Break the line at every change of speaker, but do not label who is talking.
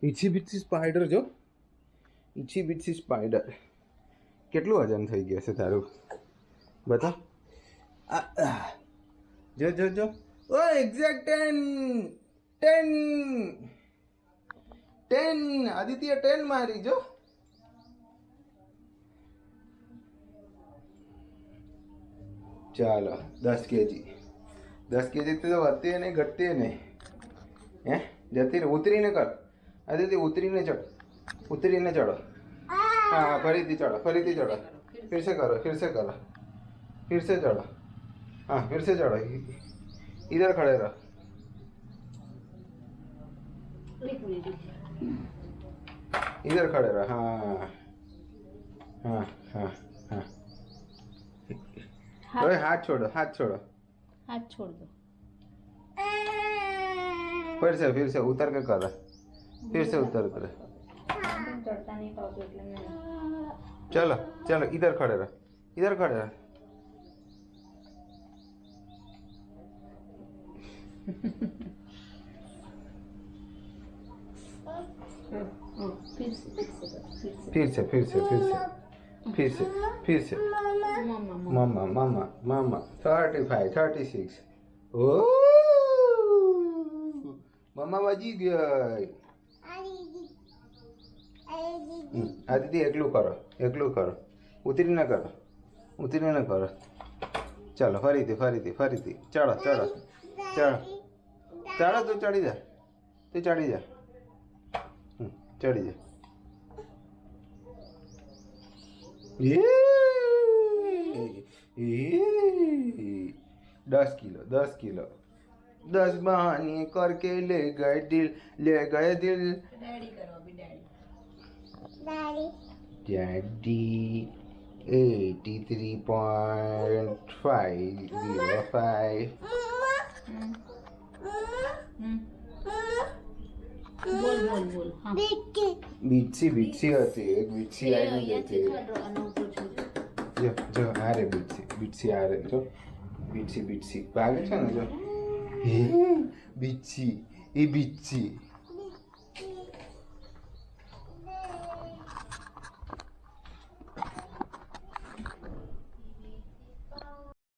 ઈછી બીછી spider જો, ઈછી બીછી spider. કેટલું વજન થઈ ગયું છે તારું? બતા. જો જો જો. ઓ એક્ઝેક્ટ 10 આદિત્ય 10 મારી જો. ચાલો 10 કેજી. 10 કેજી તો વધતી નહીં ઘટતી નહીં. હે જતી રહે. ઉતરીને કર આદિત્ય, ઉતરીને ચડ, ઉતરીને ચડો. हाँ फरीदी चढ़ो, फरीदी चढ़ो, फिर से करो, फिर से करो, फिर से चढ़ो. हाँ फिर से चढ़ो, इधर खड़े रहो. इधर खड़े रहो. हाँ हाँ हाँ हाँ. ओए हाथ छोड़ो, हाथ छोड़ो,
हाथ छोड़ दो.
फिर से उतर के करो, फिर से उतर कर.
चढ़ता नहीं पाओगे એટલે મેં
चलो चलो इधर खड़े रहो, इधर खड़े रहो.
फिर से
फिर से फिर से फिर से फिर से फिर से.
मम्मा
मामा 35 36. ओ मामा वाजी गई. आदित्य एकलू करो, एकलू करो, उतरीने करो, उतरीने करो. चलो फरीथी फरीथी फरीथी चढ़ो चढ़ो चढ़ो चढ़ो. तू चढ़ी जा, तू चढ़ी जा, चढ़ी जा. ये 10 किलो 10 किलो 10 बहाने करके ले गए दिल, ले गए दिल.
डैडी करो अभी डैडी.
Daddy 83.505.
बोल बोल बोल. हाँ
बीटसी बीटसी होती है, एक बीटसी आई नहीं देती. जो जो आ रहे बीटसी बीटसी आ रहे जो. बीटसी बीटसी भागे છે ને જો. એ બીટસી, એ બીટસી